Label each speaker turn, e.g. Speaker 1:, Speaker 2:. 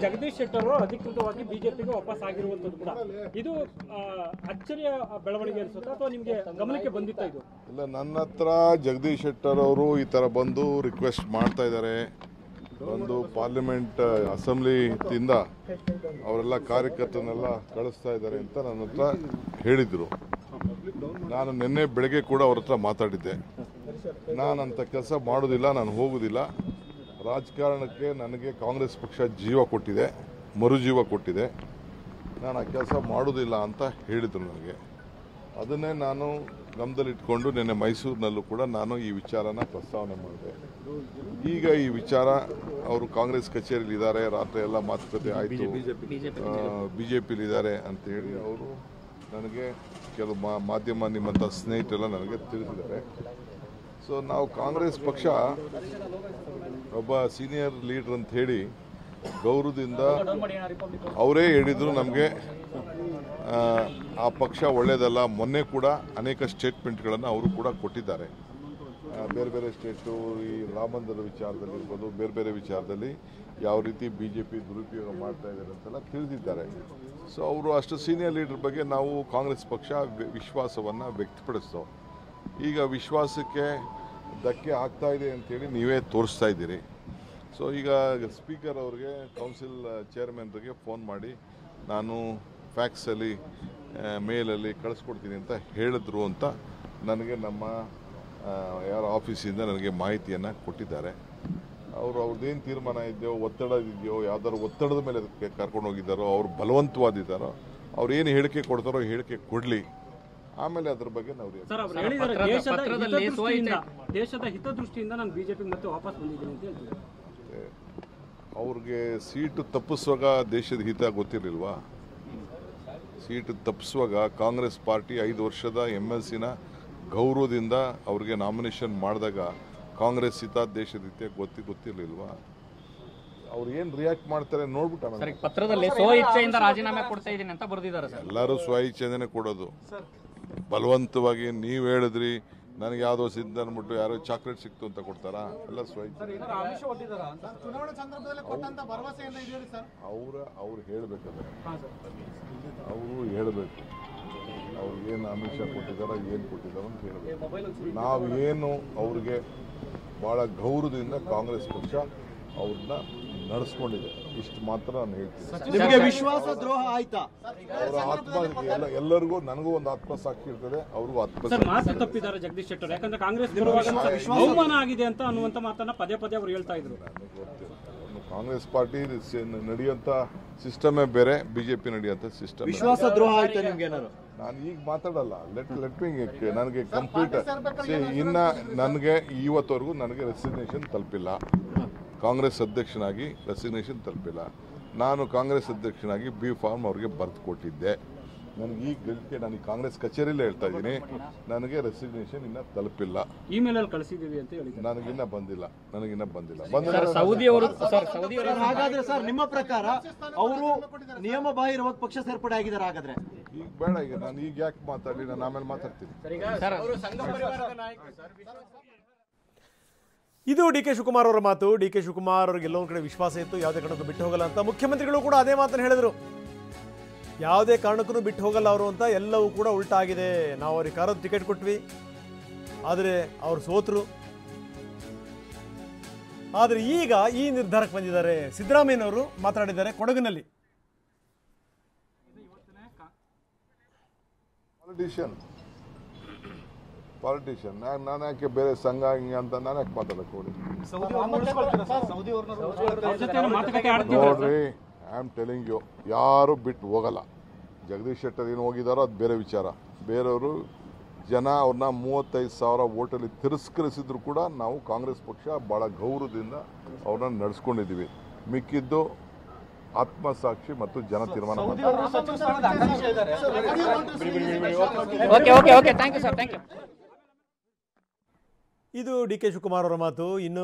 Speaker 1: ಜಗದೀಶ್ ಶೆಟ್ಟರ್ ಅವರು ಅಧಿಕೃತವಾಗಿ ಬಿಜೆಪಿಗೆ ವಾಪಸ್ ಆಗಿರುವಂತದ್ದು ಕೂಡ ಇದು ಅಚ್ಚರಿಯ ಬೆಳವಣಿಗೆ ಅನ್ಸುತ್ತಾ ಅಥವಾ ನಿಮಗೆ ಗಮನಕ್ಕೆ ಬಂದಿತ್ತಾ ಇದು?
Speaker 2: ಇಲ್ಲ, ನನ್ನ ಹತ್ರ ಜಗದೀಶ್ ಶೆಟ್ಟರ್ ಅವರು ಈ ತರ ಬಂದು ರಿಕ್ವೆಸ್ಟ್ ಮಾಡ್ತಾ ಇದ್ದಾರೆ. ಒಂದು ಪಾರ್ಲಿಮೆಂಟ್ ಅಸೆಂಬ್ಲಿಯಿಂದ ಅವರೆಲ್ಲ ಕಾರ್ಯಕರ್ತರನ್ನೆಲ್ಲ ಕಳಿಸ್ತಾ ಇದ್ದಾರೆ ಅಂತ ನನ್ನ ಹತ್ರ ಹೇಳಿದ್ರು. ನಾನು ನಿನ್ನೆ ಬೆಳಗ್ಗೆ ಕೂಡ ಅವ್ರ ಹತ್ರ ಮಾತಾಡಿದ್ದೆ. ನಾನಂತ ಕೆಲಸ ಮಾಡೋದಿಲ್ಲ, ನಾನು ಹೋಗೋದಿಲ್ಲ. ರಾಜಕಾರಣಕ್ಕೆ ನನಗೆ ಕಾಂಗ್ರೆಸ್ ಪಕ್ಷ ಜೀವ ಕೊಟ್ಟಿದೆ, ಮರುಜೀವ ಕೊಟ್ಟಿದೆ. ನಾನು ಆ ಕೆಲಸ ಮಾಡೋದಿಲ್ಲ ಅಂತ ಹೇಳಿದರು ನನಗೆ. ಅದನ್ನೇ ನಾನು ಗಮನದಲ್ಲಿಟ್ಕೊಂಡು ನಿನ್ನೆ ಮೈಸೂರಿನಲ್ಲೂ ಕೂಡ ನಾನು ಈ ವಿಚಾರನ ಪ್ರಸ್ತಾವನೆ ಮಾಡಿದೆ. ಈಗ ಈ ವಿಚಾರ ಅವರು ಕಾಂಗ್ರೆಸ್ ಕಚೇರಿಯಲ್ಲಿ ಇದ್ದಾರೆ, ರಾತ್ರಿ ಎಲ್ಲ ಮಾತುಕತೆ ಆಯಿತು, ಬಿಜೆಪಿಲಿದ್ದಾರೆ ಅಂತೇಳಿ ಅವರು ನನಗೆ ಕೆಲವು ಮಾಧ್ಯಮ ನಿಮ್ಮಂಥ ಸ್ನೇಹಿತರೆಲ್ಲ ನನಗೆ ತಿಳಿಸಿದ್ದಾರೆ. ಸೊ ನಾವು ಕಾಂಗ್ರೆಸ್ ಪಕ್ಷ ಒಬ್ಬ ಸೀನಿಯರ್ ಲೀಡರ್ ಅಂತ ಹೇಳಿ ಗೌರವದಿಂದ ಅವರೇ ಹೇಳಿದ್ರು ನಮಗೆ ಆ ಪಕ್ಷ ಒಳ್ಳೆಯದಲ್ಲ. ಮೊನ್ನೆ ಕೂಡ ಅನೇಕ ಸ್ಟೇಟ್ಮೆಂಟ್ಗಳನ್ನು ಅವರು ಕೂಡ ಕೊಟ್ಟಿದ್ದಾರೆ. ಬೇರೆ ಬೇರೆ ಸ್ಟೇಟು ಈ ರಾಮ ಮಂದಿರದ ವಿಚಾರದಲ್ಲಿ ಇರ್ಬೋದು, ಬೇರೆ ಬೇರೆ ವಿಚಾರದಲ್ಲಿ ಯಾವ ರೀತಿ ಬಿಜೆಪಿ ದುರುಪಯೋಗ ಮಾಡ್ತಾ ಇದ್ದಾರೆ ಅಂತೆಲ್ಲ ತಿಳಿದಿದ್ದಾರೆ. ಸೊ ಅವರು ಅಷ್ಟು ಸೀನಿಯರ್ ಲೀಡರ್ ಬಗ್ಗೆ ನಾವು ಕಾಂಗ್ರೆಸ್ ಪಕ್ಷ ವಿಶ್ವಾಸವನ್ನು ವ್ಯಕ್ತಪಡಿಸ್ತೋ. ಈಗ ವಿಶ್ವಾಸಕ್ಕೆ ಧಕ್ಕೆ ಆಗ್ತಾ ಇದೆ ಅಂತೇಳಿ ನೀವೇ ತೋರಿಸ್ತಾ ಇದ್ದೀರಿ. ಸೊ ಈಗ ಸ್ಪೀಕರ್ ಅವ್ರಿಗೆ, ಕೌನ್ಸಿಲ್ ಚೇರ್ಮನ್ರಿಗೆ ಫೋನ್ ಮಾಡಿ ನಾನು ಫ್ಯಾಕ್ಸಲ್ಲಿ ಮೇಲಲ್ಲಿ ಕಳಿಸ್ಕೊಡ್ತೀನಿ ಅಂತ ಹೇಳಿದ್ರು ಅಂತ ನನಗೆ ನಮ್ಮ ಯಾರ ಆಫೀಸಿಂದ ನನಗೆ ಮಾಹಿತಿಯನ್ನು ಕೊಟ್ಟಿದ್ದಾರೆ. ಅವ್ರದ್ದೇನು ತೀರ್ಮಾನ ಇದೆಯೋ, ಒತ್ತಡ ಇದೆಯೋ, ಯಾವ್ದಾದ್ರು ಒತ್ತಡದ ಮೇಲೆ ಅದಕ್ಕೆ ಕರ್ಕೊಂಡು ಹೋಗಿದ್ದಾರೋ, ಅವ್ರು ಬಲವಂತವಾದಿದ್ದಾರೋ, ಅವ್ರು ಏನು ಹೇಳಿಕೆ ಕೊಡ್ತಾರೋ ಹೇಳಿಕೆ ಕೊಡಲಿ. ಆಮೇಲೆ ಅದ್ರ ಬಗ್ಗೆ ನಾವು
Speaker 1: ದೇಶದ ಹಿತದೃಷ್ಟಿಯಿಂದ ನಾನು ಬಿಜೆಪಿ ಮತ್ತೆ ವಾಪಸ್ ಬಂದಿದ್ದೀನಿ ಅಂತ ಹೇಳ್ತೀವಿ.
Speaker 2: ಅವ್ರಿಗೆ ಸೀಟು ತಪ್ಪಿಸುವಾಗ ದೇಶದ ಹಿತ ಗೊತ್ತಿರಲಿಲ್ವಾ? ಸೀಟು ತಪ್ಪಿಸುವಾಗ ಕಾಂಗ್ರೆಸ್ ಪಾರ್ಟಿ 5 ವರ್ಷದ MLCನ ಗೌರವದಿಂದ ಅವ್ರಿಗೆ ನಾಮಿನೇಷನ್ ಮಾಡಿದಾಗ ಕಾಂಗ್ರೆಸ್ ಹಿತ, ದೇಶದ ಹಿತ ಗೊತ್ತಿರಲಿಲ್ವಾ? ಅವ್ರು ಏನು ರಿಯಾಕ್ಟ್ ಮಾಡ್ತಾರೆ ನೋಡ್ಬಿಟ್ಟು
Speaker 3: ಪತ್ರದಲ್ಲಿ ಸ್ವ ಇಚ್ಛೆಯಿಂದ ರಾಜೀನಾಮೆ ಕೊಡ್ತಾ ಇದ್ದೀನಿ ಅಂತ ಬರೆದಿದ್ದಾರೆ.
Speaker 2: ಎಲ್ಲರೂ ಸ್ವ ಇಚ್ಛೆಯಿಂದನೇ ಕೊಡೋದು. ಬಲವಂತವಾಗಿ ನೀವು ಹೇಳಿದ್ರಿ ನನಗೆ ಯಾವುದೋ ಸಿದ್ಧ ಅಂದ್ಬಿಟ್ಟು ಯಾರೋ ಚಾಕ್ಲೇಟ್ ಸಿಕ್ತು ಅಂತ ಕೊಡ್ತಾರಾ? ಎಲ್ಲ ಸ್ವ ಇಚ್ಛೆ. ಅವ್ರು ಹೇಳಬೇಕಾದ್ರೆ ಅವರು ಹೇಳಬೇಕು, ಅವ್ರಿಗೇನು ಆಮಿಷ ಕೊಟ್ಟಿದ್ದಾರೋ, ಏನು ಕೊಟ್ಟಿದ್ದಾರೋ ಅಂತ ಹೇಳಬೇಕು. ನಾವೇನು ಅವ್ರಿಗೆ ಭಾಳ ಗೌರವದಿಂದ ಕಾಂಗ್ರೆಸ್ ಪಕ್ಷ ಅವ್ರನ್ನ ನಡೆಸ್ಕೊಂಡಿದೆ, ಇಷ್ಟು ಮಾತ್ರ ನಾನು ಹೇಳ್ತೀನಿ.
Speaker 4: ನಿಮಗೆ ವಿಶ್ವಾಸ ದ್ರೋಹ ಆಯ್ತಾ?
Speaker 2: ಅವರ ಆತ್ಮ ಎಲ್ಲರಿಗೂ, ನನಗೂ ಒಂದು ಆತ್ಮಸಾಕ್ಷಿ ಇರ್ತದೆ, ಅವ್ರಿಗೂ
Speaker 1: ಮಾತು ತಪ್ಪಿದ್ದಾರೆ ಜಗದೀಶ್ ಶೆಟ್ಟರ್. ಯಾಕಂದ್ರೆ ಕಾಂಗ್ರೆಸ್ ಅವಮಾನ ಆಗಿದೆ ಅಂತ ಅನ್ನುವಂತ ಮಾತನ್ನ ಪದೇ ಪದೇ ಅವರು ಹೇಳ್ತಾ ಇದ್ರು.
Speaker 2: ಕಾಂಗ್ರೆಸ್ ಪಾರ್ಟಿ ನಡೆಯುವಂತ ಸಿಸ್ಟಮೇ ಬೇರೆ, ಬಿಜೆಪಿ ನಡೆಯುವಂತ ಸಿಸ್ಟಮ್.
Speaker 4: ವಿಶ್ವಾಸ ದ್ರೋಹ ಆಯ್ತಾ ನಿಮ್ಗೆ ಏನಾದ್ರು?
Speaker 2: ನಾನು ಈಗ ಮಾತಾಡಲ್ಲ. ಲೆಟ್ ಮೀ, ನನಗೆ ಕಂಪ್ಲೀಟ್ ಇನ್ನ ನನಗೆ ಇವತ್ತವರೆಗೂ ನನಗೆ ರೆಸಿಗ್ನೇಷನ್ ತಲುಪಿಲ್ಲ. ಕಾಂಗ್ರೆಸ್ ಅಧ್ಯಕ್ಷನಾಗಿ ರೆಸಿಗ್ನೇಷನ್ ತಲುಪಿಲ್ಲ. ನಾನು ಕಾಂಗ್ರೆಸ್ ಅಧ್ಯಕ್ಷನಾಗಿ ಬಿ ಫಾರ್ಮ್ ಅವ್ರಿಗೆ ಬರೆದು ಕೊಟ್ಟಿದ್ದೆ. ನನಗೆ ಈಗ ಗಳಿಕೆ ನಾನು ಈ ಕಾಂಗ್ರೆಸ್ ಕಚೇರಿಯಲ್ಲೇ ಹೇಳ್ತಾ ಇದ್ದೀನಿ, ನನಗೆ ರೆಸಿಗ್ನೇಷನ್ ಇನ್ನ ತಲುಪಿಲ್ಲ.
Speaker 1: ಇಮೇಲ್ ಅಲ್ಲಿ ಕಳಿಸಿದ್ದೀವಿ ಅಂತ ಹೇಳಿ
Speaker 2: ನನಗಿನ್ನ ಬಂದಿಲ್ಲ.
Speaker 4: ಹಾಗಾದ್ರೆ ಸರ್ ನಿಮ್ಮ ಪ್ರಕಾರ ಅವರು ನಿಯಮ ಬಾಹಿರವಾಗಿ ಪಕ್ಷ ಸೇರ್ಪಡೆ ಆಗಿದ್ದಾರೆ ಹಾಗಾದ್ರೆ?
Speaker 2: ಈಗ ಬೇಡ, ಈಗ ನಾನು ಈಗ ಯಾಕೆ ಮಾತಾಡಲಿ, ನಾನು ಆಮೇಲೆ ಮಾತಾಡ್ತೀನಿ.
Speaker 5: ಇದು ಡಿ ಕೆ ಶಿವಕುಮಾರ್ ಅವರ ಮಾತು. ಡಿ ಕೆ ಶಿವಕುಮಾರ್ ಅವ್ರಿಗೆ ಎಲ್ಲೊಂದು ಕಡೆ ವಿಶ್ವಾಸ ಇತ್ತು, ಯಾವುದೇ ಕಾರಣಕ್ಕೂ ಬಿಟ್ಟು ಹೋಗಲ್ಲ ಅಂತ. ಮುಖ್ಯಮಂತ್ರಿಗಳು ಕೂಡ ಅದೇ ಮಾತನ್ನು ಹೇಳಿದರು, ಯಾವುದೇ ಕಾರಣಕ್ಕೂ ಬಿಟ್ಟು ಹೋಗಲ್ಲ ಅವರು ಅಂತ. ಎಲ್ಲವೂ ಕೂಡ ಉಲ್ಟಾಗಿದೆ. ನಾವು ಅವ್ರಿಗೆ ಕಾರದ ಟಿಕೆಟ್ ಕೊಟ್ವಿ, ಆದರೆ ಅವರು ಸೋತರು. ಆದರೆ ಈಗ ಈ ನಿರ್ಧಾರಕ್ಕೆ ಬಂದಿದ್ದಾರೆ. ಸಿದ್ದರಾಮಯ್ಯನವರು ಮಾತನಾಡಿದ್ದಾರೆ ಕೊಡಗಿನಲ್ಲಿ.
Speaker 2: ಪಾಲಿಟಿಷಿಯನ್ ನಾನು ಯಾಕೆ ಬೇರೆ ಸಂಘ ಹಿಂಗೆ ಅಂತ ನಾನು ಯಾಕೆ ಮಾತಾಡಕ್ಕೆ ಹೋಗಿ? ನೋಡ್ರಿ, ಐ ಆಮ್ ಟೆಲಿಂಗ್ ಯು, ಯಾರು ಬಿಟ್ಟು ಹೋಗಲ್ಲ. ಜಗದೀಶ್ ಶೆಟ್ಟರ್ ಏನು ಹೋಗಿದ್ದಾರೋ ಅದು ಬೇರೆ ವಿಚಾರ. ಬೇರೆಯವರು ಜನ ಅವ್ರನ್ನ 35,000 ವೋಟಲ್ಲಿ ತಿರಸ್ಕರಿಸಿದ್ರು ಕೂಡ ನಾವು ಕಾಂಗ್ರೆಸ್ ಪಕ್ಷ ಭಾಳ ಗೌರವದಿಂದ ಅವ್ರನ್ನ ನಡೆಸ್ಕೊಂಡಿದ್ದೀವಿ. ಮಿಕ್ಕಿದ್ದು ಆತ್ಮಸಾಕ್ಷಿ ಮತ್ತು ಜನ ತೀರ್ಮಾನ ಮಾಡ್ತಾರೆ.
Speaker 5: ಇದು ಡಿ ಕೆ ಶಿವಕುಮಾರ್ ಅವರ ಮಾತು. ಇನ್ನು